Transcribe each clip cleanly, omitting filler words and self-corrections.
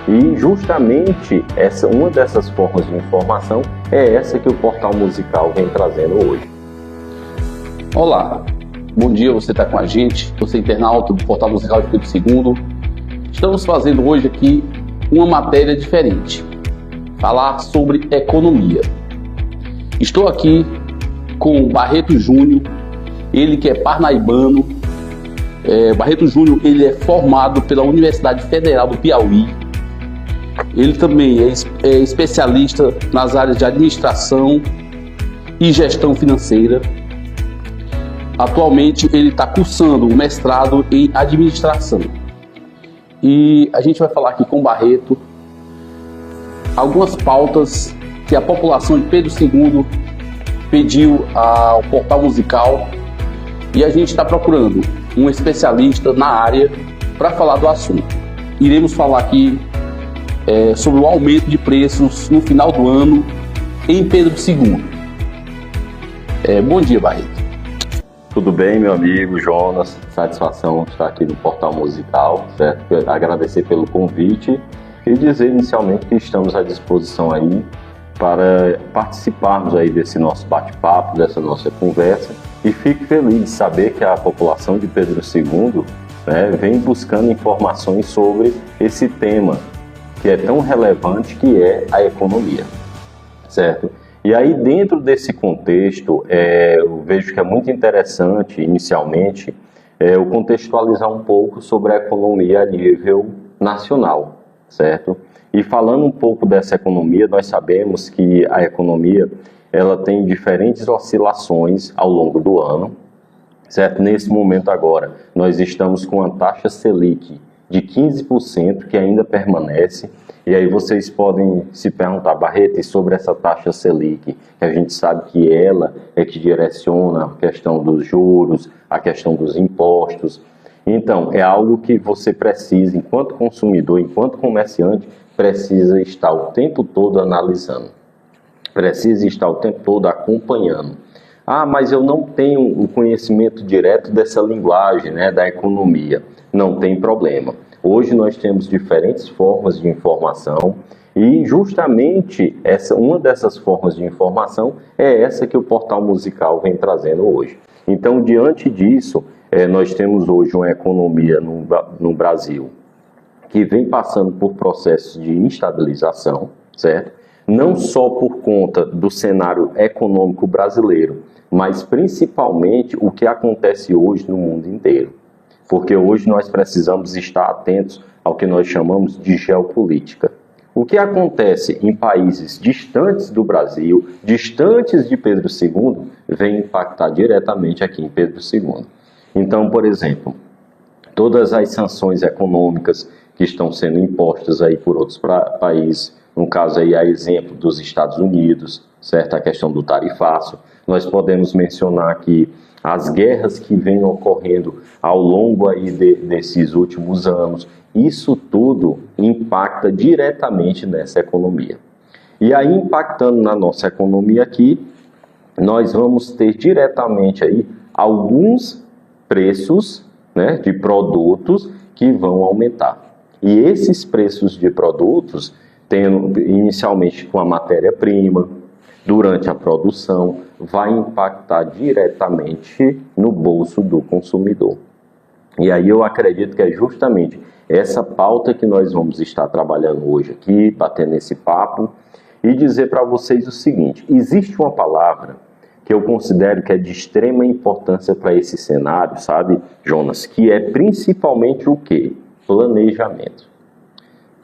E justamente uma dessas formas de informação é essa que o Portal Musical vem trazendo hoje. Olá, bom dia, você está com a gente, você internauta do Portal Musical de Pedro II. Estamos fazendo hoje aqui uma matéria diferente, falar sobre economia. Estou aqui com o Barreto Júnior, ele que é parnaibano. Barreto Júnior, ele é formado pela Universidade Federal do Piauí. Ele também é especialista nas áreas de administração e gestão financeira. Atualmente ele está cursando o mestrado em administração. E a gente vai falar aqui com o Barreto algumas pautas que a população de Pedro II pediu ao Portal Musical, e a gente está procurando um especialista na área para falar do assunto. Iremos falar aqui sobre o aumento de preços no final do ano em Pedro II. Bom dia, Barreto. Tudo bem, meu amigo Jonas? Satisfação estar aqui no Portal Musical, certo? Agradecer pelo convite e dizer inicialmente que estamos à disposição aí para participarmos aí desse nosso bate-papo, dessa nossa conversa, e fico feliz de saber que a população de Pedro II vem buscando informações sobre esse tema que é tão relevante, que é a economia, certo? E aí, dentro desse contexto, eu vejo que é muito interessante, inicialmente, eu contextualizar um pouco sobre a economia a nível nacional, certo? E falando um pouco dessa economia, nós sabemos que a economia ela tem diferentes oscilações ao longo do ano, certo? Nesse momento agora, nós estamos com a taxa Selic de 15%, que ainda permanece. E aí vocês podem se perguntar, Barreto, e sobre essa taxa Selic, que a gente sabe que ela é que direciona a questão dos juros, a questão dos impostos. Então, é algo que você precisa, enquanto consumidor, enquanto comerciante, precisa estar o tempo todo analisando. Precisa estar o tempo todo acompanhando. Ah, mas eu não tenho o conhecimento direto dessa linguagem, da economia. Não tem problema. Hoje nós temos diferentes formas de informação e justamente uma dessas formas de informação é essa que o Portal Musical vem trazendo hoje. Então, diante disso, nós temos hoje uma economia no Brasil que vem passando por processos de instabilização, certo? Não só por conta do cenário econômico brasileiro, mas principalmente o que acontece hoje no mundo inteiro. Porque hoje nós precisamos estar atentos ao que nós chamamos de geopolítica. O que acontece em países distantes do Brasil, distantes de Pedro II, vem impactar diretamente aqui em Pedro II. Então, por exemplo, todas as sanções econômicas que estão sendo impostas aí por outros países, no caso aí a exemplo dos Estados Unidos, certo? A questão do tarifaço. Nós podemos mencionar aqui as guerras que vêm ocorrendo ao longo aí desses últimos anos. Isso tudo impacta diretamente nessa economia. E aí, impactando na nossa economia aqui, nós vamos ter diretamente aí alguns preços, de produtos que vão aumentar. E esses preços de produtos, tendo inicialmente com a matéria-prima, durante a produção, vai impactar diretamente no bolso do consumidor. E aí eu acredito que é justamente essa pauta que nós vamos estar trabalhando hoje aqui, batendo esse papo, e dizer para vocês o seguinte: existe uma palavra que eu considero que é de extrema importância para esse cenário, sabe, Jonas? Que é principalmente o quê? Planejamento.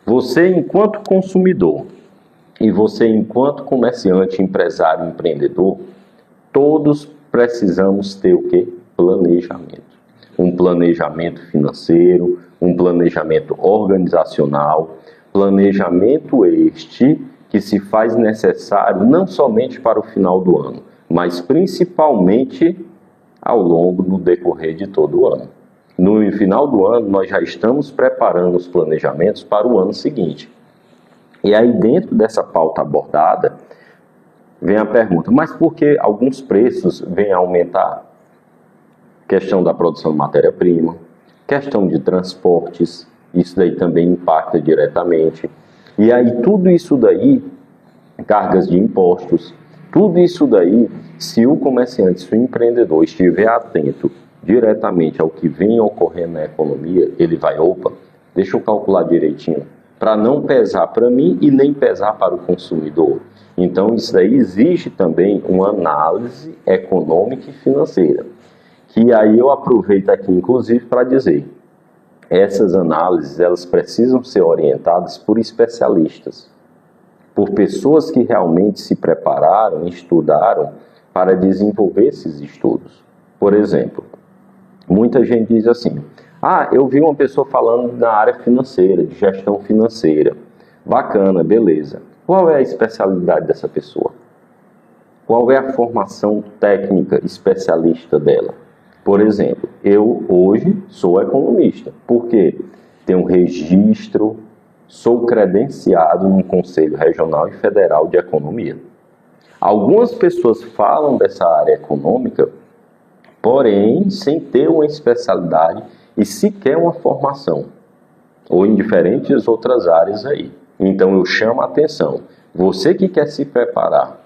Você, enquanto consumidor, e você, enquanto comerciante, empresário, empreendedor, todos precisamos ter o quê? Planejamento. Um planejamento financeiro, um planejamento organizacional, planejamento este que se faz necessário não somente para o final do ano, mas principalmente ao longo do decorrer de todo o ano. No final do ano, nós já estamos preparando os planejamentos para o ano seguinte. E aí, dentro dessa pauta abordada, vem a pergunta: mas por que alguns preços vêm a aumentar? Questão da produção de matéria-prima, questão de transportes, isso daí também impacta diretamente. E aí tudo isso daí, cargas de impostos, tudo isso daí, se o comerciante, se o empreendedor estiver atento diretamente ao que vem ocorrendo na economia, ele vai, opa, deixa eu calcular direitinho, para não pesar para mim e nem pesar para o consumidor. Então isso daí exige também uma análise econômica e financeira, que aí eu aproveito aqui inclusive para dizer, essas análises elas precisam ser orientadas por especialistas, por pessoas que realmente se prepararam, estudaram para desenvolver esses estudos. Por exemplo, muita gente diz assim, eu vi uma pessoa falando na área financeira, de gestão financeira. Bacana, beleza. Qual é a especialidade dessa pessoa? Qual é a formação técnica especialista dela? Por exemplo, eu hoje sou economista. Por quê? Tenho um registro, sou credenciado no Conselho Regional e Federal de Economia. Algumas pessoas falam dessa área econômica, porém sem ter uma especialidade e sequer uma formação, ou em diferentes outras áreas aí. Então eu chamo a atenção, você que quer se preparar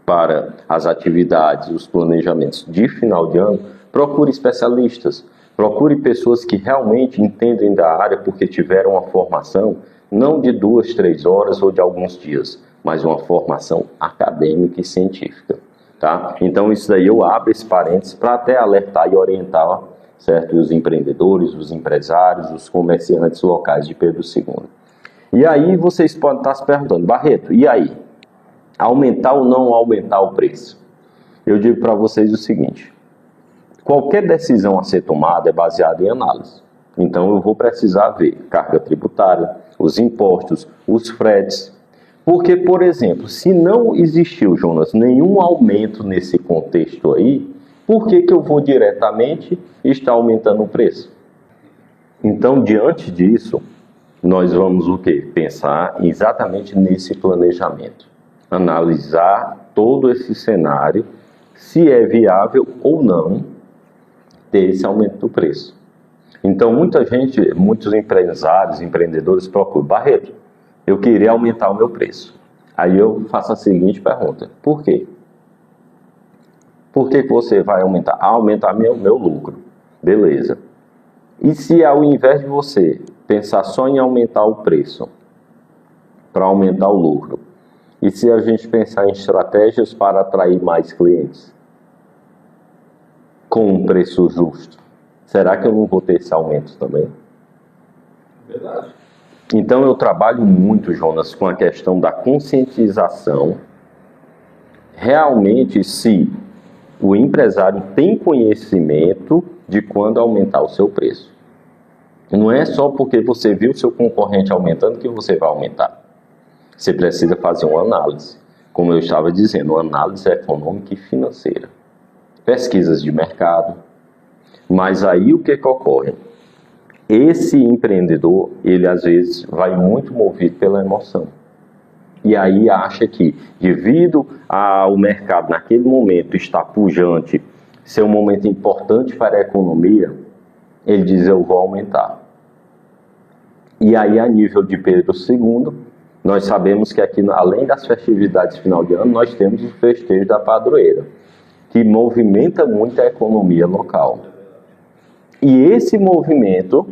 para as atividades, os planejamentos de final de ano, procure especialistas, procure pessoas que realmente entendem da área porque tiveram uma formação, não de 2, 3 horas ou de alguns dias, mas uma formação acadêmica e científica. Tá? Então isso daí eu abro esse parênteses para até alertar e orientar, certo? Os empreendedores, os empresários, os comerciantes locais de Pedro II. E aí vocês podem estar se perguntando, Barreto, e aí? Aumentar ou não aumentar o preço? Eu digo para vocês o seguinte, qualquer decisão a ser tomada é baseada em análise. Então eu vou precisar ver carga tributária, os impostos, os fretes. Porque, por exemplo, se não existiu, Jonas, nenhum aumento nesse contexto aí, por que eu vou diretamente estar aumentando o preço? Então, diante disso, nós vamos o quê? Pensar exatamente nesse planejamento. Analisar todo esse cenário, se é viável ou não ter esse aumento do preço. Então, muitos empresários, empreendedores procuram, Barreto, eu queria aumentar o meu preço. Aí eu faço a seguinte pergunta, por quê? Por que você vai aumentar? Aumentar meu lucro. Beleza. E se ao invés de você pensar só em aumentar o preço, para aumentar o lucro, e se a gente pensar em estratégias para atrair mais clientes, com um preço justo, será que eu não vou ter esse aumento também? Verdade. Então eu trabalho muito, Jonas, com a questão da conscientização, realmente se o empresário tem conhecimento de quando aumentar o seu preço. Não é só porque você viu o seu concorrente aumentando que você vai aumentar. Você precisa fazer uma análise, como eu estava dizendo, uma análise econômica e financeira. Pesquisas de mercado. Mas aí o que ocorre? Esse empreendedor, ele às vezes vai muito movido pela emoção. E aí acha que, devido ao mercado naquele momento estar pujante, ser um momento importante para a economia, ele diz, eu vou aumentar. E aí, a nível de Pedro II, nós sabemos que aqui, além das festividades de final de ano, nós temos o festejo da padroeira, que movimenta muito a economia local. E esse movimento,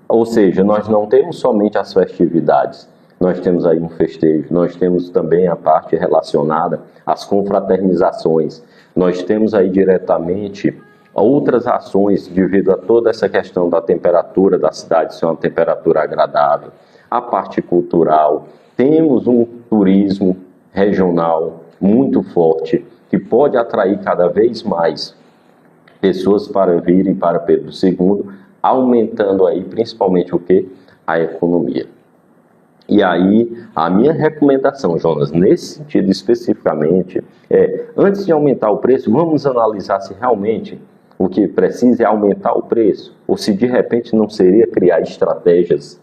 ou seja, nós não temos somente as festividades, nós temos aí um festejo, nós temos também a parte relacionada às confraternizações, nós temos aí diretamente outras ações devido a toda essa questão da temperatura da cidade ser uma temperatura agradável, a parte cultural, temos um turismo regional muito forte que pode atrair cada vez mais pessoas para virem para Pedro II, aumentando aí principalmente o que? A economia. E aí, a minha recomendação, Jonas, nesse sentido especificamente, antes de aumentar o preço, vamos analisar se realmente o que precisa é aumentar o preço, ou se de repente não seria criar estratégias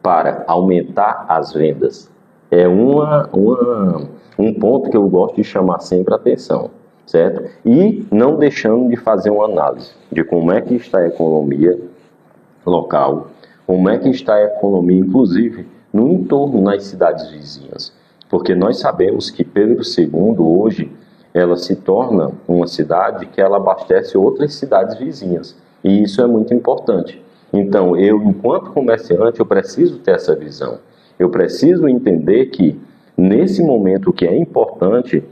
para aumentar as vendas. É um ponto que eu gosto de chamar sempre a atenção, certo? E não deixando de fazer uma análise de como é que está a economia local, como é que está a economia, inclusive, no entorno, nas cidades vizinhas. Porque nós sabemos que Pedro II, hoje, ela se torna uma cidade que ela abastece outras cidades vizinhas. E isso é muito importante. Então, eu, enquanto comerciante, eu preciso ter essa visão. Eu preciso entender que, nesse momento, o que é importante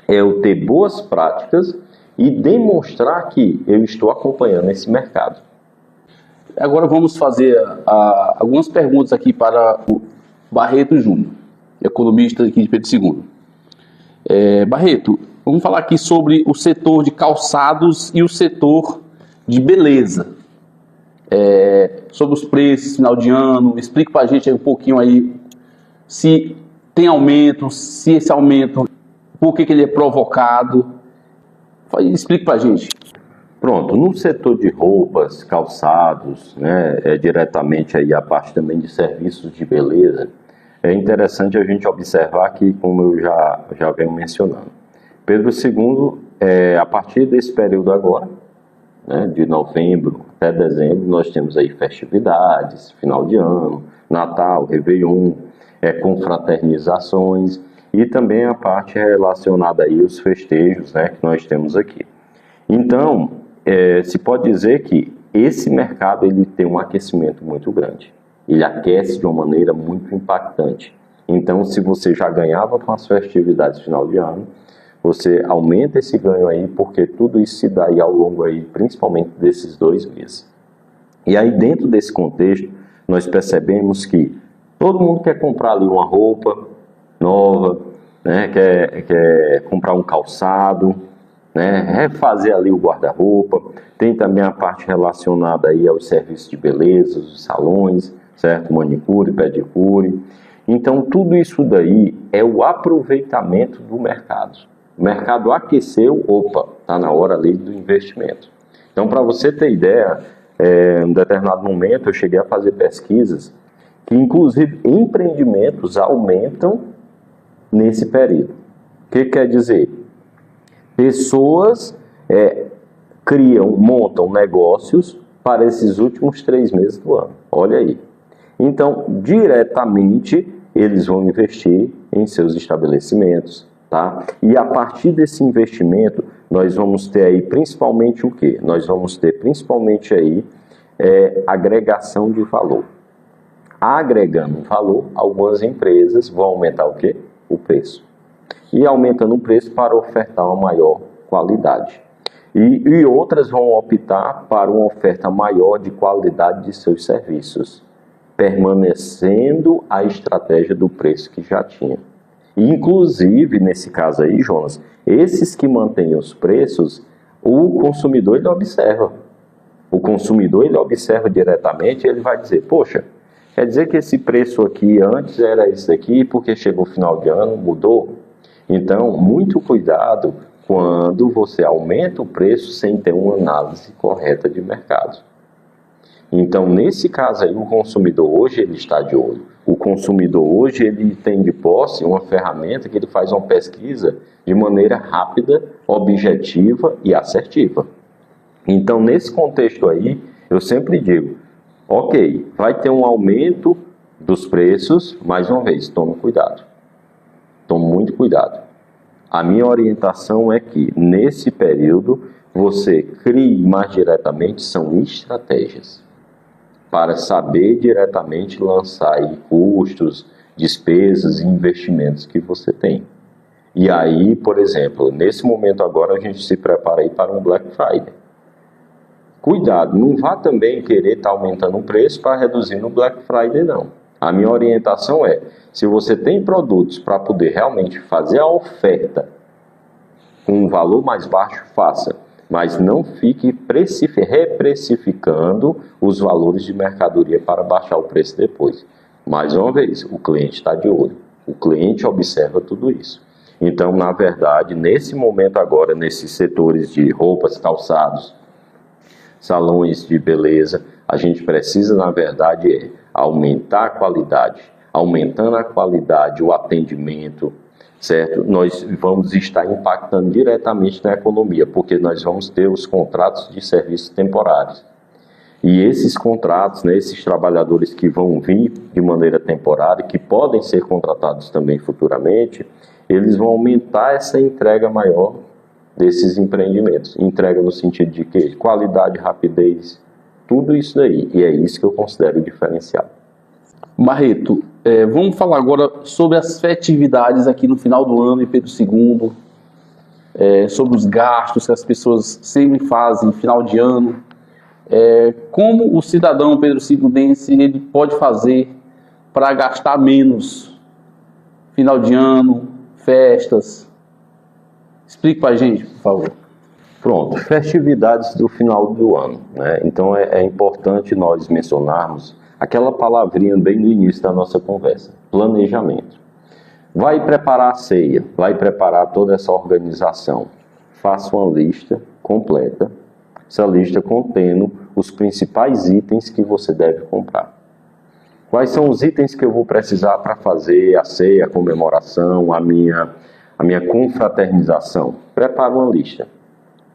é eu ter boas práticas e demonstrar que eu estou acompanhando esse mercado. Agora vamos fazer algumas perguntas aqui para o Barreto Júnior, economista aqui de Pedro II. Barreto, vamos falar aqui sobre o setor de calçados e o setor de beleza. Sobre os preços, final de ano, explique para a gente aí um pouquinho aí se tem aumento, se esse aumento, por que ele é provocado. Explique para a gente. Pronto, no setor de roupas, calçados, né, diretamente aí a parte também de serviços de beleza, é interessante a gente observar que, como eu já venho mencionando, Pedro II, a partir desse período agora, né, de novembro até dezembro, nós temos aí festividades, final de ano, Natal, Réveillon, confraternizações e também a parte relacionada aí aos festejos, né, que nós temos aqui. Então, se pode dizer que esse mercado ele tem um aquecimento muito grande. Ele aquece de uma maneira muito impactante. Então, se você já ganhava com as festividades final de ano, você aumenta esse ganho aí, porque tudo isso se dá aí ao longo aí, principalmente desses 2 meses. E aí, dentro desse contexto, nós percebemos que todo mundo quer comprar ali uma roupa nova, né? quer comprar um calçado, né? Refazer ali o guarda-roupa. Tem também a parte relacionada aí aos serviços de beleza, os salões, certo? Manicure, pedicure. Então, tudo isso daí é o aproveitamento do mercado. O mercado aqueceu, está na hora ali do investimento. Então, para você ter ideia, em um determinado momento eu cheguei a fazer pesquisas que, inclusive, empreendimentos aumentam nesse período. O que quer dizer? Pessoas montam negócios para esses últimos 3 meses do ano. Olha aí. Então, diretamente, eles vão investir em seus estabelecimentos, tá? E a partir desse investimento, nós vamos ter aí principalmente o quê? Nós vamos ter principalmente aí agregação de valor. Agregando valor, algumas empresas vão aumentar o quê? O preço. E aumentando o preço para ofertar uma maior qualidade. E outras vão optar para uma oferta maior de qualidade de seus serviços, permanecendo a estratégia do preço que já tinha. E, inclusive, nesse caso aí, Jonas, esses que mantêm os preços, o consumidor ele observa. O consumidor ele observa diretamente e ele vai dizer, poxa, quer dizer que esse preço aqui antes era esse aqui, porque chegou o final de ano, mudou? Então, muito cuidado quando você aumenta o preço sem ter uma análise correta de mercado. Então, nesse caso aí, o consumidor hoje ele está de olho. O consumidor hoje ele tem de posse uma ferramenta que ele faz uma pesquisa de maneira rápida, objetiva e assertiva. Então, nesse contexto aí, eu sempre digo, ok, vai ter um aumento dos preços, mais uma vez, tome cuidado. Tome muito cuidado. A minha orientação é que, nesse período, você crie mais diretamente, são estratégias, para saber diretamente lançar aí custos, despesas e investimentos que você tem. E aí, por exemplo, nesse momento agora, a gente se prepara aí para um Black Friday. Cuidado, não vá também querer estar aumentando o preço para reduzir no Black Friday, não. A minha orientação é, se você tem produtos para poder realmente fazer a oferta com um valor mais baixo, faça. Mas não fique reprecificando os valores de mercadoria para baixar o preço depois. Mais uma vez, o cliente está de olho. O cliente observa tudo isso. Então, na verdade, nesse momento agora, nesses setores de roupas, calçados, salões de beleza, a gente precisa, na verdade, aumentar a qualidade. Aumentando a qualidade, o atendimento, certo? Nós vamos estar impactando diretamente na economia, porque nós vamos ter os contratos de serviços temporários. E esses contratos, né, esses trabalhadores que vão vir de maneira temporária, que podem ser contratados também futuramente, eles vão aumentar essa entrega maior desses empreendimentos. Entrega no sentido de quê? Qualidade, rapidez, tudo isso daí. E é isso que eu considero diferencial. Barreto, vamos falar agora sobre as festividades aqui no final do ano, em Pedro II, sobre os gastos que as pessoas sempre fazem no final de ano. Como o cidadão Pedro II ele pode fazer para gastar menos final de ano, festas? Explique para a gente, por favor. Pronto, festividades do final do ano, né? Então é importante nós mencionarmos aquela palavrinha bem no início da nossa conversa, planejamento. Vai preparar a ceia, vai preparar toda essa organização. Faça uma lista completa, essa lista contendo os principais itens que você deve comprar. Quais são os itens que eu vou precisar para fazer a ceia, a comemoração, a minha confraternização? Prepara uma lista.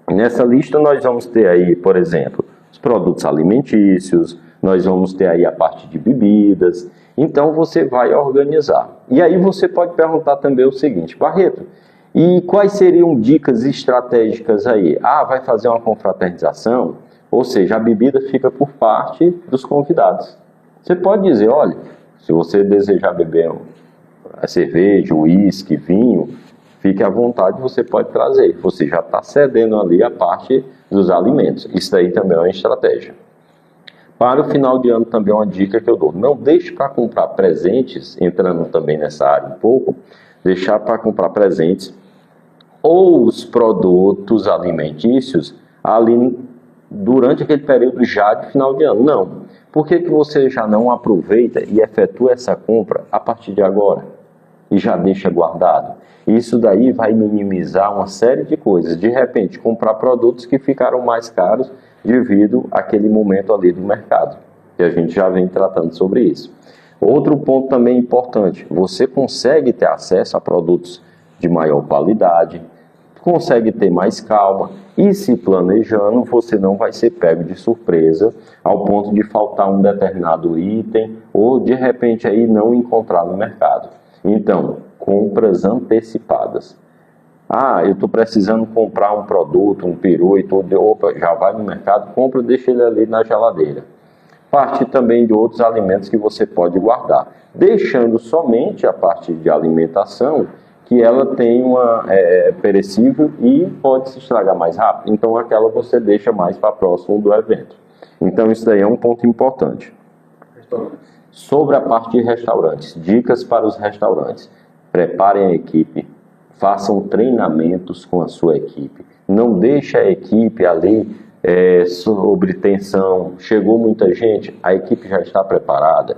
Nessa lista nós vamos ter aí, por exemplo, os produtos alimentícios, nós vamos ter aí a parte de bebidas. Então você vai organizar. E aí você pode perguntar também o seguinte: Barreto, e quais seriam dicas estratégicas aí? Vai fazer uma confraternização? Ou seja, a bebida fica por parte dos convidados. Você pode dizer, olha, se você desejar beber a cerveja, uísque, vinho, fique à vontade, você pode trazer. Você já está cedendo ali a parte dos alimentos. Isso daí também é uma estratégia. Para o final de ano também é uma dica que eu dou. Não deixe para comprar presentes, entrando também nessa área um pouco, deixar para comprar presentes ou os produtos alimentícios ali durante aquele período já de final de ano. Não. Por que você já não aproveita e efetua essa compra a partir de agora? E já deixa guardado? Isso daí vai minimizar uma série de coisas. De repente, comprar produtos que ficaram mais caros devido àquele momento ali do mercado. E a gente já vem tratando sobre isso. Outro ponto também importante. Você consegue ter acesso a produtos de maior qualidade, consegue ter mais calma e se planejando, você não vai ser pego de surpresa ao ponto de faltar um determinado item ou de repente aí não encontrar no mercado. Então, compras antecipadas. Eu estou precisando comprar um produto, um peru e tudo. Opa, já vai no mercado, compra, deixa ele ali na geladeira. Parte também de outros alimentos que você pode guardar, deixando somente a parte de alimentação, que ela tem uma perecível e pode se estragar mais rápido. Então aquela você deixa mais para próximo do evento. Então isso daí é um ponto importante. Sobre a parte de restaurantes, dicas para os restaurantes. Preparem a equipe, façam treinamentos com a sua equipe. Não deixe a equipe ali sobre tensão. Chegou muita gente, a equipe já está preparada.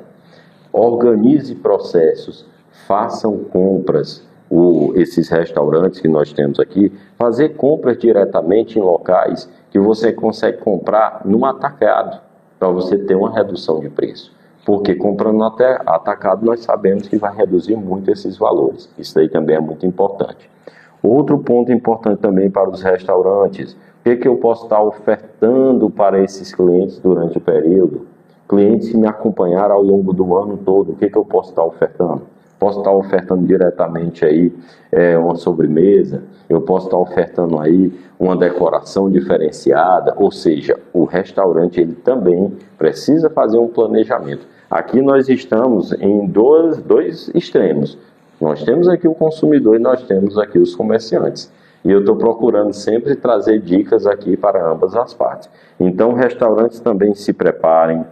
Organize processos, façam compras. Esses restaurantes que nós temos aqui, fazer compras diretamente em locais que você consegue comprar no atacado, para você ter uma redução de preço. Porque comprando no atacado nós sabemos que vai reduzir muito esses valores. Isso aí também é muito importante. Outro ponto importante também para os restaurantes, o que eu posso estar ofertando para esses clientes durante o período? Clientes que me acompanharam ao longo do ano todo, o que eu posso estar ofertando? Posso estar ofertando diretamente aí uma sobremesa, eu posso estar ofertando aí uma decoração diferenciada, ou seja, o restaurante ele também precisa fazer um planejamento. Aqui nós estamos em dois extremos. Nós temos aqui o consumidor e nós temos aqui os comerciantes. E eu estou procurando sempre trazer dicas aqui para ambas as partes. Então, restaurantes também se preparem,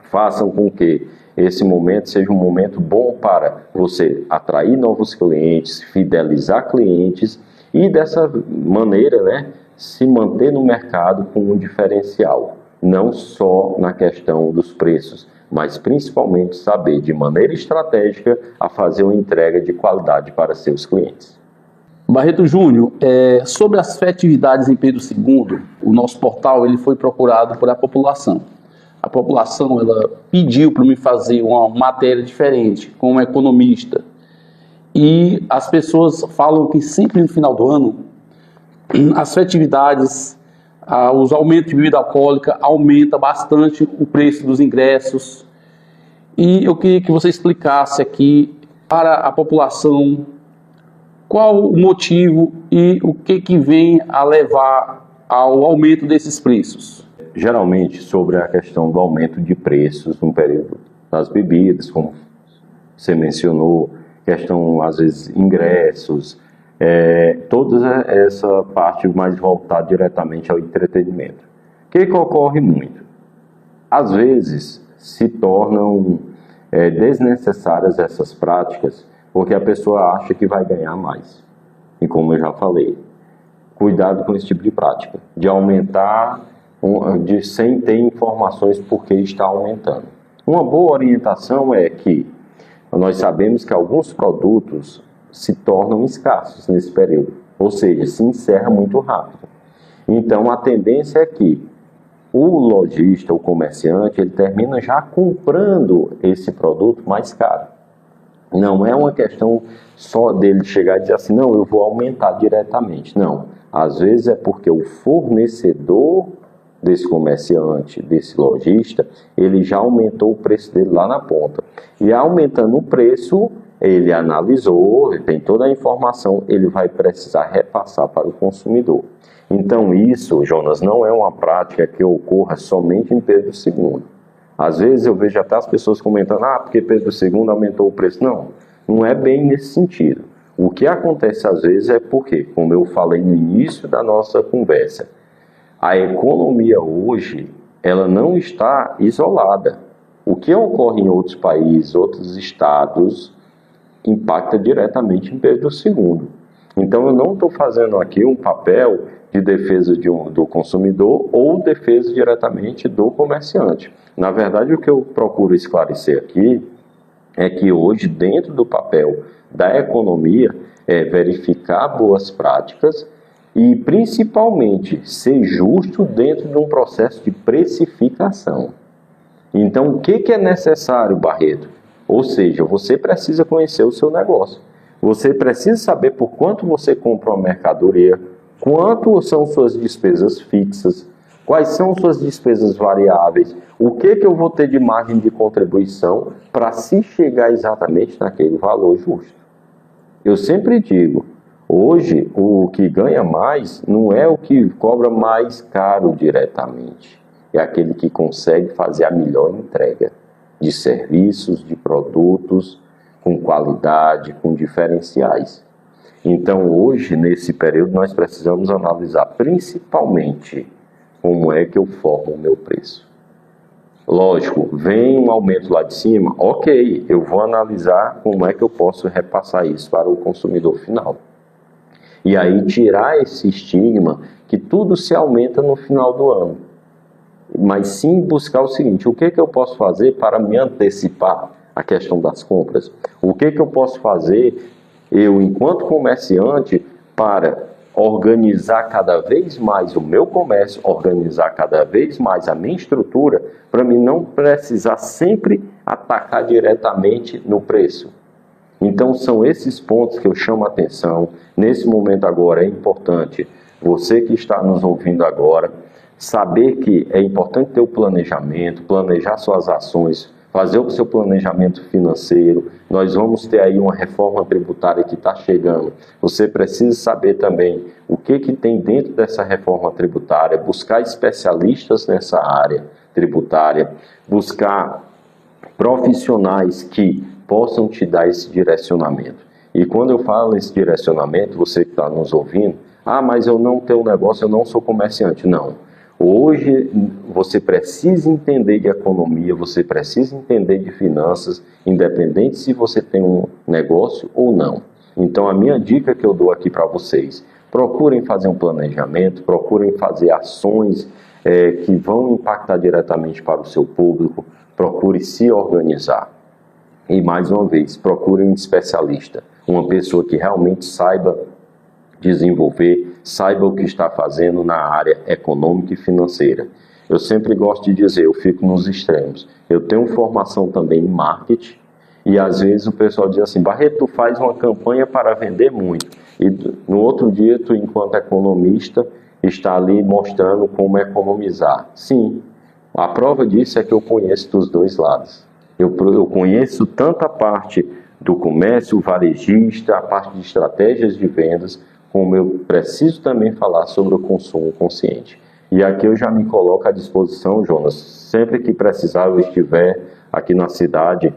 façam com que esse momento seja um momento bom para você atrair novos clientes, fidelizar clientes e dessa maneira, né, se manter no mercado com um diferencial. Não só na questão dos preços, mas principalmente saber de maneira estratégica a fazer uma entrega de qualidade para seus clientes. Barreto Júnior, sobre as festividades em Pedro II, o nosso portal ele foi procurado por a população. A população ela pediu para me fazer uma matéria diferente, como economista. E as pessoas falam que sempre no final do ano, as festividades Os aumentos de bebida alcoólica aumenta bastante o preço dos ingressos. E eu queria que você explicasse aqui para a população qual o motivo e o que vem a levar ao aumento desses preços. Geralmente, sobre a questão do aumento de preços no período das bebidas, como você mencionou, questão, às vezes, ingressos, toda essa parte mais voltada diretamente ao entretenimento. O que ocorre muito? Às vezes, se tornam desnecessárias essas práticas, porque a pessoa acha que vai ganhar mais. E como eu já falei, cuidado com esse tipo de prática, de aumentar, sem ter informações por que está aumentando. Uma boa orientação é que nós sabemos que alguns produtos se tornam escassos nesse período, ou seja, se encerra muito rápido. Então a tendência é que o lojista, o comerciante, ele termina já comprando esse produto mais caro. Não é uma questão só dele chegar e dizer assim, não, eu vou aumentar diretamente. Não, às vezes é porque o fornecedor desse comerciante, desse lojista, ele já aumentou o preço dele lá na ponta. E aumentando o preço, ele analisou, ele tem toda a informação, ele vai precisar repassar para o consumidor. Então isso, Jonas, não é uma prática que ocorra somente em Pedro II. Às vezes eu vejo até as pessoas comentando, porque Pedro II aumentou o preço. Não, não é bem nesse sentido. O que acontece às vezes é porque, como eu falei no início da nossa conversa, a economia hoje, ela não está isolada. O que ocorre em outros países, outros estados, impacta diretamente em Pedro II. Então eu não estou fazendo aqui um papel de defesa do consumidor ou defesa diretamente do comerciante. Na verdade, o que eu procuro esclarecer aqui é que hoje, dentro do papel da economia, é verificar boas práticas e, principalmente, ser justo dentro de um processo de precificação. Então, o que é necessário, Barreto? Ou seja, você precisa conhecer o seu negócio. Você precisa saber por quanto você compra uma mercadoria, quanto são suas despesas fixas, quais são suas despesas variáveis, o que eu vou ter de margem de contribuição para se chegar exatamente naquele valor justo. Eu sempre digo, hoje o que ganha mais não é o que cobra mais caro diretamente, é aquele que consegue fazer a melhor entrega de serviços, de produtos, com qualidade, com diferenciais. Então hoje, nesse período, nós precisamos analisar principalmente como é que eu formo o meu preço. Lógico, vem um aumento lá de cima, ok, eu vou analisar como é que eu posso repassar isso para o consumidor final. E aí tirar esse estigma que tudo se aumenta no final do ano. Mas sim buscar o seguinte, o que eu posso fazer para me antecipar a questão das compras? O que eu posso fazer, eu enquanto comerciante, para organizar cada vez mais o meu comércio, organizar cada vez mais a minha estrutura, para mim não precisar sempre atacar diretamente no preço. Então são esses pontos que eu chamo a atenção. Nesse momento agora é importante, você que está nos ouvindo agora, saber que é importante ter o planejamento, planejar suas ações, fazer o seu planejamento financeiro. Nós vamos ter aí uma reforma tributária que está chegando. Você precisa saber também o que tem dentro dessa reforma tributária, buscar especialistas nessa área tributária, buscar profissionais que possam te dar esse direcionamento. E quando eu falo esse direcionamento, você que está nos ouvindo, mas eu não tenho negócio, eu não sou comerciante. Não. Hoje você precisa entender de economia, você precisa entender de finanças, independente se você tem um negócio ou não. Então a minha dica que eu dou aqui para vocês, procurem fazer um planejamento, procurem fazer ações que vão impactar diretamente para o seu público, procure se organizar. E mais uma vez, procure um especialista, uma pessoa que realmente saiba desenvolver, saiba o que está fazendo na área econômica e financeira. Eu sempre gosto de dizer, eu fico nos extremos. Eu tenho formação também em marketing e às vezes o pessoal diz assim, Barreto, tu faz uma campanha para vender muito. E no outro dia, tu enquanto economista, está ali mostrando como economizar. Sim, a prova disso é que eu conheço dos dois lados. Eu conheço tanto a parte do comércio varejista, a parte de estratégias de vendas, como eu preciso também falar sobre o consumo consciente. E aqui eu já me coloco à disposição, Jonas, sempre que precisar eu estiver aqui na cidade,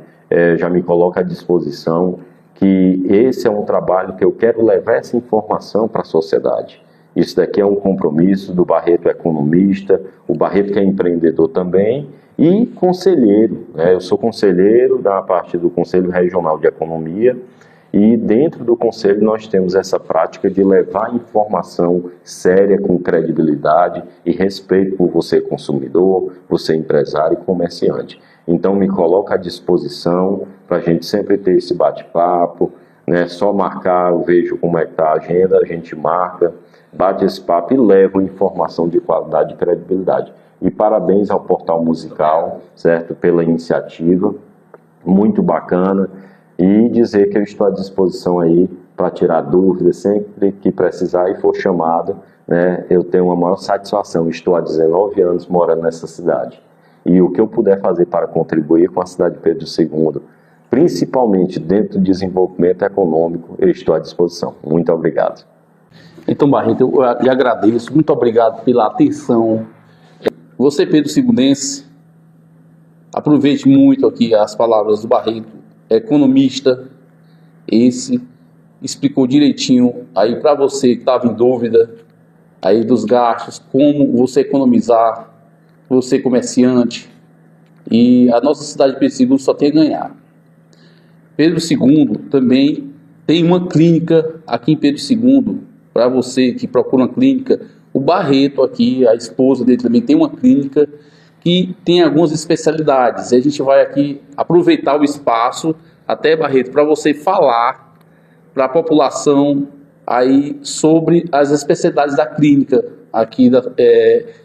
já me coloco à disposição, que esse é um trabalho que eu quero levar essa informação para a sociedade. Isso daqui é um compromisso do Barreto economista, o Barreto que é empreendedor também, e conselheiro, né? Eu sou conselheiro da parte do Conselho Regional de Economia, e dentro do conselho nós temos essa prática de levar informação séria, com credibilidade e respeito por você consumidor, você empresário e comerciante. Então me coloco à disposição para a gente sempre ter esse bate-papo, né? Só marcar, eu vejo como é que está a agenda, a gente marca, bate esse papo e leva informação de qualidade e credibilidade. E parabéns ao Portal Musical, certo? Pela iniciativa, muito bacana. E dizer que eu estou à disposição aí para tirar dúvidas sempre que precisar e for chamado, né? Eu tenho uma maior satisfação. Estou há 19 anos morando nessa cidade. E o que eu puder fazer para contribuir com a cidade de Pedro II, principalmente dentro do desenvolvimento econômico, eu estou à disposição. Muito obrigado. Então, Barreto, eu lhe agradeço. Muito obrigado pela atenção. Você, Pedro Segundense, aproveite muito aqui as palavras do Barreto, economista. Esse explicou direitinho aí para você que estava em dúvida aí dos gastos, como você economizar, você comerciante, e a nossa cidade de Pedro II só tem a ganhar. Pedro II também tem uma clínica aqui em Pedro II, para você que procura uma clínica. O Barreto aqui, a esposa dele também tem uma clínica que tem algumas especialidades. E a gente vai aqui aproveitar o espaço, até, Barreto, para você falar para a população aí sobre as especialidades da clínica aqui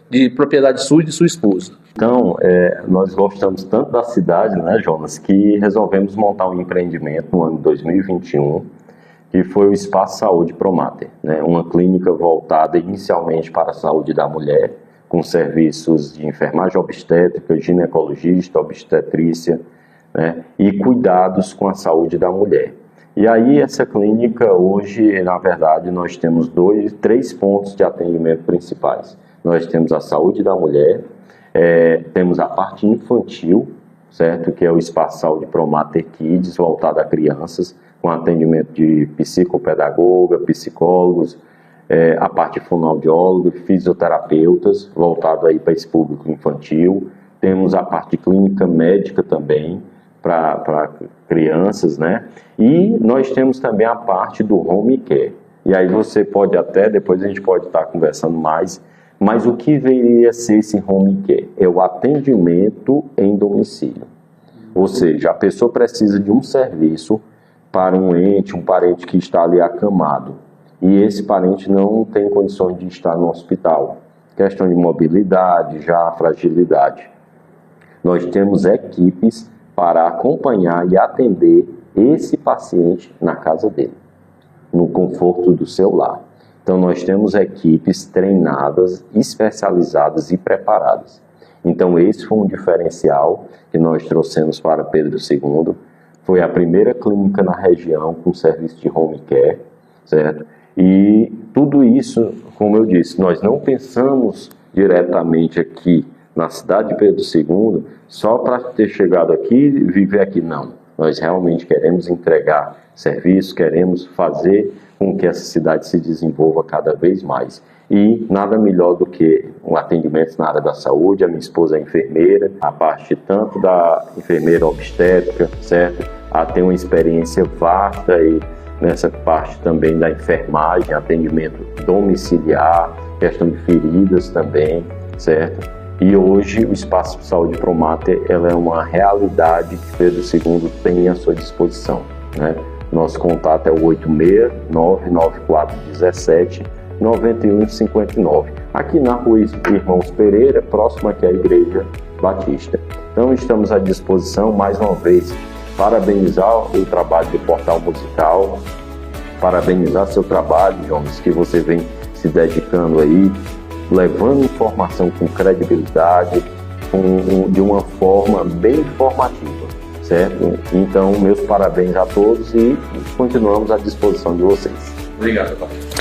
de propriedade sua e de sua esposa. Então, nós gostamos tanto da cidade, né, Jonas, que resolvemos montar um empreendimento no ano de 2021, que foi o Espaço Saúde Promater, né, uma clínica voltada inicialmente para a saúde da mulher, com serviços de enfermagem obstétrica, ginecologista, obstetrícia, né, e cuidados com a saúde da mulher. E aí essa clínica hoje, na verdade, nós temos três pontos de atendimento principais. Nós temos a saúde da mulher, temos a parte infantil, certo? Que é o Espaço Saúde Promater Kids, voltado a crianças, com atendimento de psicopedagoga, psicólogos, a parte fonoaudióloga, fisioterapeutas, voltado aí para esse público infantil. Temos a parte clínica médica também, para crianças, né? E nós temos também a parte do home care. E aí você pode até, depois a gente pode estar conversando mais, mas o que viria a ser esse home care? É o atendimento em domicílio. Ou seja, a pessoa precisa de um serviço para um parente que está ali acamado. E esse parente não tem condições de estar no hospital. Questão de mobilidade, já fragilidade. Nós temos equipes para acompanhar e atender esse paciente na casa dele, no conforto do seu lar. Então nós temos equipes treinadas, especializadas e preparadas. Então esse foi um diferencial que nós trouxemos para Pedro II. Foi a primeira clínica na região com serviço de home care, certo? E tudo isso, como eu disse, nós não pensamos diretamente aqui na cidade de Pedro II só para ter chegado aqui e viver aqui, não. Nós realmente queremos entregar serviço, queremos fazer com que essa cidade se desenvolva cada vez mais. E nada melhor do que um atendimento na área da saúde. A minha esposa é enfermeira, a parte tanto da enfermeira obstétrica, certo? Ela tem uma experiência vasta e nessa parte também da enfermagem, atendimento domiciliar, questão de feridas também, certo? E hoje o Espaço de Saúde Promater ela é uma realidade que Pedro II tem à sua disposição, né? Nosso contato é o 869-9417-9159, aqui na rua Irmãos Pereira, próximo aqui à Igreja Batista. Então estamos à disposição, mais uma vez, parabenizar o trabalho do Portal Musical, parabenizar seu trabalho, Jonas, que você vem se dedicando aí, levando informação com credibilidade, de uma forma bem informativa, certo? Então, meus parabéns a todos e continuamos à disposição de vocês. Obrigado, pai.